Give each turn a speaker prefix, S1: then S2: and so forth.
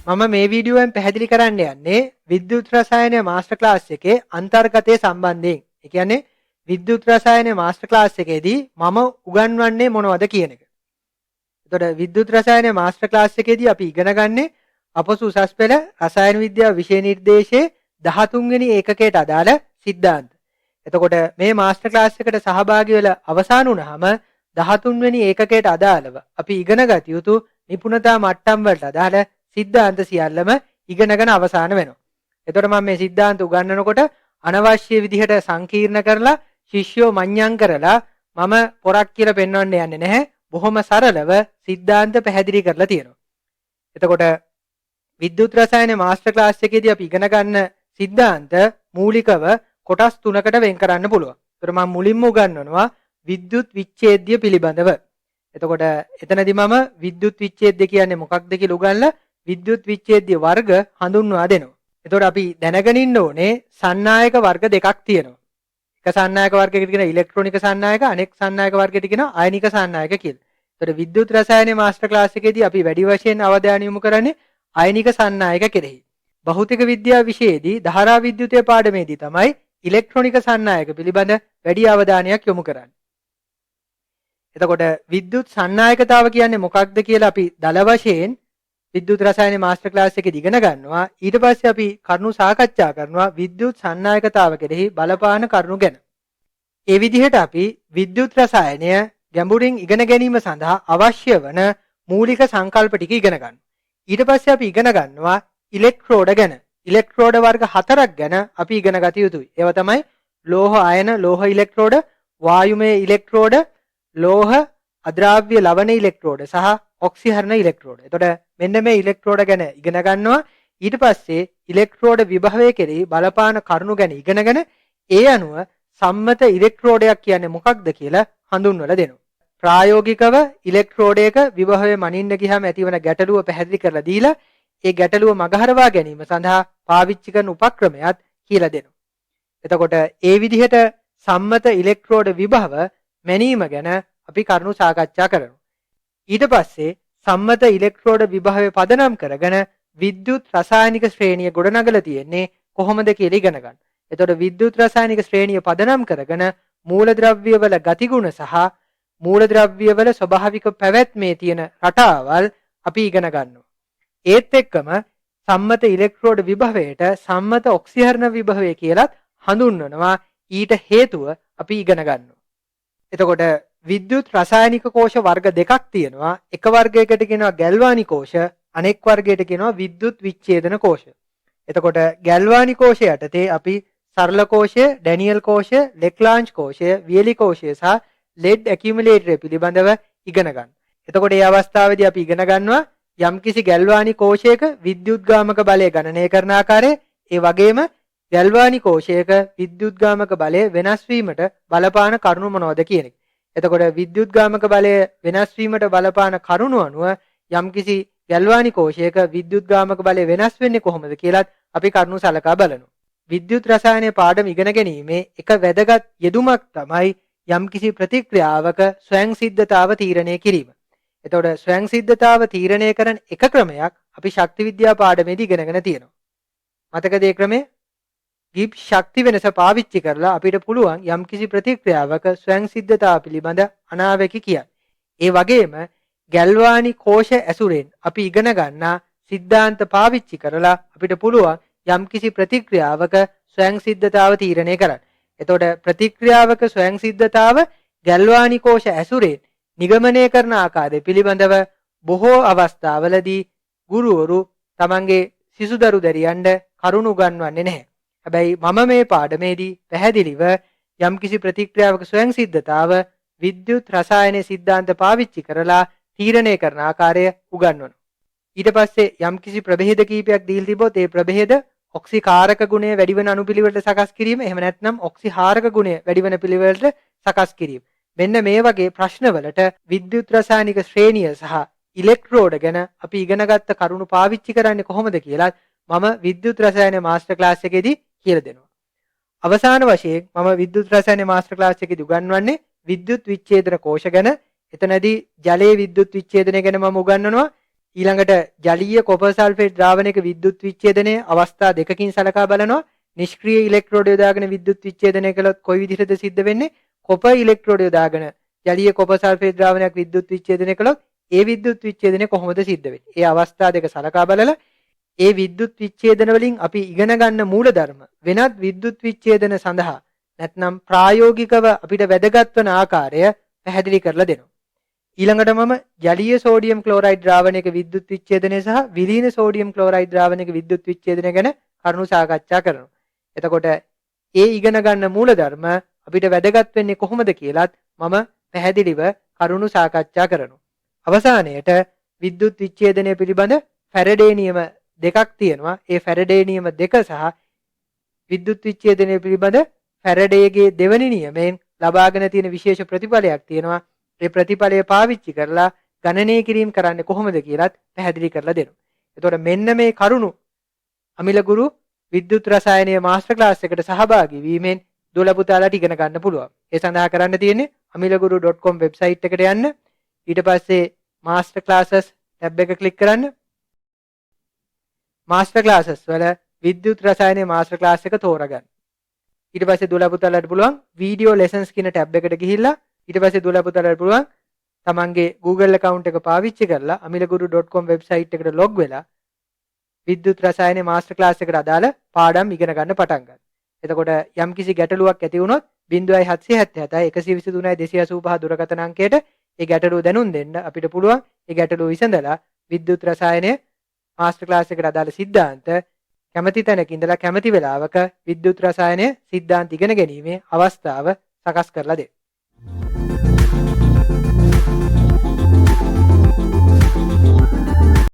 S1: මම මේ වීඩියෝවෙන් පැහැදිලි කරන්න යන්නේ විද්‍යුත් රසායන මාස්ටර් ක්ලාස් එකේ අන්තර්ගතය සම්බන්ධයෙන්. ඒ කියන්නේ විද්‍යුත් රසායන මාස්ටර් ක්ලාස් එකේදී මම උගන්වන්නේ මොනවද කියන එක. එතකොට විද්‍යුත් රසායන මාස්ටර් ක්ලාස් එකේදී අපි ඉගෙන ගන්නේ අපොසු උසස් පෙළ රසායන විද්‍යාව විෂය නිර්දේශයේ 13 වෙනි ඒකකයට අදාළ සිද්ධාන්ත. එතකොට මේ මාස්ටර් ක්ලාස් එකට සහභාගී වෙලා අවසන් වුණාම 13 වෙනි ඒකකයට අදාළව අපි ඉගෙන ගත යුතු නිපුණතා මට්ටම් වලට අදාළ සිද්ධාන්ත සියල්ලම ඉගෙනගෙන අවසන් වෙනවා. එතකොට මම මේ සිද්ධාන්ත උගන්වනකොට අනවශ්‍ය විදිහට සංකීර්ණ කරලා ශිෂ්‍යෝ මඤ්ඤං කරලා මම පොරක් කියලා පෙන්වන්න යන්නේ නැහැ. බොහොම සරලව සිද්ධාන්ත පැහැදිලි කරලා තියෙනවා. එතකොට විද්‍යුත් රසායන මාස්ටර් ක්ලාස් එකේදී අපි ඉගෙන ගන්න සිද්ධාන්ත මූලිකව කොටස් තුනකට වෙන් කරන්න පුළුවන්. ඒතර මම මුලින්ම උගන්වනවා විද්‍යුත් විච්ඡේදය පිළිබඳව. එතකොට එතනදී මම විද්‍යුත් විච්ඡේදය කියන්නේ මොකක්ද කියලා උගන්ලා විද්‍යුත් විච්ඡේදය වර්ග හඳුන්වා දෙනවා. එතකොට අපි දැනගෙන ඉන්න ඕනේ සන්නායක වර්ග දෙකක් තියෙනවා. එක සන්නායක වර්ගයකට කියන ඉලෙක්ට්‍රොනික සන්නායක, අනෙක් සන්නායක වර්ගයට කියන ආයනික සන්නායක කියලා. එතකොට විද්‍යුත් රසායන මාස්ටර් ක්ලාස් එකේදී අපි වැඩි වශයෙන් අවධානය යොමු කරන්නේ ආයනික සන්නායක කෙරෙහි. භෞතික විද්‍යාව විෂයේදී ධාරා විද්‍යුතය පාඩමේදී තමයි ඉලෙක්ට්‍රොනික සන්නායක පිළිබඳ වැඩි අවධානයක් යොමු කරන්නේ. එතකොට විද්‍යුත් සන්නායකතාව කියන්නේ මොකක්ද කියලා අපි දල වශයෙන් විද්‍යුත් රසායන මාස්ටර් ක්ලාස් එකේදී ඉගෙන ගන්නවා. ඊට පස්සේ අපි කරුණු සාකච්ඡා කරනවා විද්‍යුත් සන්නායකතාව කෙරෙහි බලපාන කරුණු ගැන. ඒ විදිහට අපි විද්‍යුත් රසායනය ගැඹුරින් ඉගෙන ගැනීම සඳහා අවශ්‍ය වන මූලික සංකල්ප ටික ඉගෙන ගන්නවා. ඊට පස්සේ අපි ඉගෙන ගන්නවා ඉලෙක්ට්‍රෝඩ ගැන. ඉලෙක්ට්‍රෝඩ වර්ග 4ක් ගැන අපි ඉගෙන ගත යුතුයි. ඒවා තමයි ලෝහ අයන ලෝහ ඉලෙක්ට්‍රෝඩ, වායුමය ඉලෙක්ට්‍රෝඩ, ලෝහ අද්‍රාව්‍ය ලවණ ඉලෙක්ට්‍රෝඩ සහ ඔක්සිහරණ ඉලෙක්ට්‍රෝඩ. එතකොට මෙන්න මේ ඉලෙක්ට්‍රෝඩ ගැන ඉගෙන ගන්නවා. ඊට පස්සේ ඉලෙක්ට්‍රෝඩ විභවය කෙරෙහි බලපාන කරුණු ගැන ඉගෙනගෙන ඒ අනුව සම්මත ඉලෙක්ට්‍රෝඩයක් කියන්නේ මොකක්ද කියලා හඳුන්වලා දෙනවා. ප්‍රායෝගිකව ඉලෙක්ට්‍රෝඩයක විභවය මනින්න ගියාම ඇතිවන ගැටලුව පැහැදිලි කරලා දීලා ඒ ගැටලුව මගහරවා ගැනීම සඳහා පාවිච්චි කරන උපක්‍රමයක් කියලා දෙනවා. එතකොට ඒ විදිහට සම්මත ඉලෙක්ට්‍රෝඩ විභව මැනීම ගැන අපි කරුණු සාකච්ඡා කරනවා. ඊට පස්සේ සම්මත ඉලෙක්ට්‍රෝඩ විභවය පදනම් කරගෙන විද්‍යුත් රසායනික ශ්‍රේණිය ගොඩනගලා තියෙන්නේ කොහොමද කියලා ඉගෙන ගන්න. එතකොට විද්‍යුත් රසායනික ශ්‍රේණිය පදනම් කරගෙන මූලද්‍රව්‍යවල ගතිගුණ සහ මූලද්‍රව්‍යවල ස්වභාවික පැවැත්මේ තියෙන රටාවල් අපි ඉගෙන ගන්නවා. ඒත් එක්කම සම්මත ඉලෙක්ට්‍රෝඩ විභවයට සම්මත ඔක්සිහරණ විභවය කියලාත් හඳුන්වනවා. ඊට හේතුව අපි ඉගෙන ගන්නවා. එතකොට විද්‍යුත් රසායනික කෝෂ වර්ග දෙකක් තියෙනවා. එක වර්ගයකට කියනවා ගැල්වානි කෝෂ, අනෙක් වර්ගයට කියනවා විද්‍යුත් විච්ඡේදන කෝෂ. එතකොට ගැල්වානි කෝෂය යටතේ අපි සරල කෝෂය, ඩැනියල් කෝෂය, ලෙක්ලාන්ජ් කෝෂය, වියලි කෝෂය සහ ලෙඩ් ඇකියුමුලේටරය පිළිබඳව ඉගෙන ගන්න. එතකොට මේ අවස්ථාවේදී අපි ඉගෙන ගන්නවා යම්කිසි ගැල්වානි කෝෂයක විද්‍යුත්ගාමක බලය ගණනය කරන ආකාරය, ඒ වගේම ගැල්වානි කෝෂයක විද්‍යුත්ගාමක බලය වෙනස් වීමට බලපාන කරුණු මොනවද කියන එක. එතකොට විද්‍යුත්ගාමක බලය වෙනස් වීමට බලපාන කරුණු අනුව යම්කිසි ගැල්වානි කෝෂයක විද්‍යුත්ගාමක බලය වෙනස් වෙන්නේ කොහොමද කියලාත් අපි කරුණු සලකා බලනවා. විද්‍යුත් රසායන පාඩම ඉගෙන ගැනීමේ එක වැදගත් යෙදුමක් තමයි යම්කිසි ප්‍රතික්‍රියාවක ස්වයංසිද්ධතාව තීරණය කිරීම. එතකොට ස්වයංසිද්ධතාව තීරණය කරන එක ක්‍රමයක් අපි ශක්ති විද්‍යා පාඩමේදී ඉගෙනගෙන තියෙනවා. මතකද ඒ ක්‍රමය? ගිබ්ස් ශක්ති වෙනස පාවිච්චි කරලා අපිට පුළුවන් යම්කිසි ප්‍රතික්‍රියාවක ස්වයංසිද්ධතාව පිළිබඳ අනාවැකි කියන්න. ඒ වගේම ගැල්වානි කෝෂ ඇසුරෙන් අපි ඉගෙන ගන්නා සිද්ධාන්ත පාවිච්චි කරලා අපිට පුළුවන් යම්කිසි ප්‍රතික්‍රියාවක ස්වයංසිද්ධතාව තීරණය කරන්න. එතකොට ප්‍රතික්‍රියාවක ස්වයංසිද්ධතාව ගැල්වානි කෝෂ ඇසුරෙන් නිගමනය කරන ආකාරය පිළිබඳව බොහෝ අවස්ථාවලදී ගුරුවරු තමන්ගේ සිසුදරු දැරියන්ට කරුණු උගන්වන්නේ නැහැ. හැබැයි මම මේ පාඩමේදී පැහැදිලිව යම්කිසි ප්‍රතික්‍රියාවක ස්වයංසිද්ධතාව විද්‍යුත් රසායන සිද්ධාන්ත පාවිච්චි කරලා තීරණය කරන ආකාරය උගන්වනවා. ඊට පස්සේ යම්කිසි ප්‍රභේද කීපයක් දීලා තිබොත් ඒ ප්‍රභේද ඔක්සිකාරක ගුණය වැඩි වෙන අණුපිළිවෙලට සකස් කිරීම, එහෙම නැත්නම් ඔක්සිහාරක ගුණය වැඩි වෙන පිළිවෙලට සකස් කිරීම. මෙන්න මේ වගේ ප්‍රශ්නවලට විද්‍යුත් රසායනික ශ්‍රේණිය සහ ඉලෙක්ට්‍රෝඩ ගැන අපි ඉගෙනගත්ත කරුණු පාවිච්චි කරන්නේ කොහොමද කියලා මම විද්‍යුත් රසායන මාස්ටර් ක්ලාස් එකේදී කියලා දෙනවා. අවසාන වශයෙන් මම විද්‍යුත් රසායන මාස්ටර් ක්ලාස් එකේදී උගන්වන්නේ විද්‍යුත් විච්ඡේදන කෝෂ ගැන. එතනදී ජලයේ විද්‍යුත් විච්ඡේදනය ගැන මම උගන්වනවා. ඊළඟට ජලීය කොපර් සල්ෆේට් ද්‍රාවණයක විද්‍යුත් විච්ඡේදනය අවස්ථා දෙකකින් සලකා බලනවා. නිෂ්ක්‍රීය ඉලෙක්ට්‍රෝඩය දාගෙන විද්‍යුත් විච්ඡේදනය කළොත් කොයි විදිහටද සිද්ධ වෙන්නේ? කොපර් ඉලෙක්ට්‍රෝඩය දාගෙන ජලීය කොපර් සල්ෆේට් ද්‍රාවණයක් විද්‍යුත් විච්ඡේදනය කළොත් ඒ විද්‍යුත් විච්ඡේදනය කොහොමද සිද්ධ වෙන්නේ? ඒ අවස්ථා දෙක සලකා බලලා ඒ විද්‍යුත් විච්ඡේදන වලින් අපි ඉගෙන ගන්න මූලධර්ම වෙනත් විද්‍යුත් විච්ඡේදන සඳහා නැත්නම් ප්‍රායෝගිකව අපිට වැදගත් වන ආකාරය පැහැදිලි කරලා දෙනවා. ඊළඟට මම ජලීය සෝඩියම් ක්ලෝරයිඩ් ද්‍රාවණයක විද්‍යුත් විච්ඡේදනය සහ විලීන සෝඩියම් ක්ලෝරයිඩ් ද්‍රාවණයක විද්‍යුත් විච්ඡේදනය ගැන කරුණු සාකච්ඡා කරනවා. එතකොට ඒ ඉගෙන ගන්න මූලධර්ම අපිට වැදගත් වෙන්නේ කොහොමද කියලාත් මම පැහැදිලිව කරුණු සාකච්ඡා කරනවා. අවසානයේට විද්‍යුත් විච්ඡේදනය පිළිබඳ ෆැරඩේ නියම දෙකක් තියෙනවා. ඒ ෆැරඩේ නියම දෙක සහ විද්‍යුත් විච්ඡේදනය පිළිබඳ ෆැරඩේගේ දෙවැනි නියමයෙන් ලබාගෙන තියෙන විශේෂ ප්‍රතිඵලයක් තියෙනවා. ඒ ප්‍රතිඵලය පාවිච්චි කරලා ගණනය කිරීම කරන්නේ කොහොමද කියලාත් පැහැදිලි කරලා දෙනවා. එතකොට මෙන්න මේ කරුණු අමිලගුරු විද්‍යුත් රසායනීය මාස්ටර් ක්ලාස් එකට සහභාගී වීමෙන් දුවලා පුතාලාට ඉගෙන ගන්න පුළුවන්. ඒ සඳහා කරන්න තියෙන්නේ amilaguru.com වෙබ්සයිට් එකට යන්න. ඊට පස්සේ මාස්ටර් ක්ලාසස් ටැබ් එක ක්ලික් කරන්න. මාස්ටර් ක්ලාසස් වල විද්‍යුත් රසායනීය මාස්ටර් ක්ලාස් එක තෝරගන්න. ඊට පස්සේ දුවලා පුතාලාට පුළුවන් වීඩියෝ ලෙසන්ස් කියන ටැබ් එකට ගිහිල්ලා ඊට පස්සේ දුවලා පුතාලාට පුළුවන් තමන්ගේ Google account එක පාවිච්චි කරලා amilaguru.com වෙබ්සයිට් එකට ලොග් වෙලා විද්‍යුත් රසායනීය මාස්ටර් ක්ලාස් එකට අදාළ පාඩම් ඉගෙන ගන්න පටන් ගන්න. එතකොට යම්කිසි ගැටලුවක් ඇති වුණොත් 0777 123 285 දුරකථන අංකයට ඒ ගැටලුව දැනුම් දෙන්න අපිට පුළුවන්. ඒ ගැටලුව විසඳලා විද්‍යුත් රසායනීය මාස්ටර් ක්ලාස් එකට අදාළ સિદ્ધාන්ත කැමැති තැනක ඉඳලා කැමැති වෙලාවක විද්‍යුත් රසායනීය સિદ્ધාන්ත ඉගෙන ගැනීමේ අවස්ථාව සකස් කරලා දෙන්න.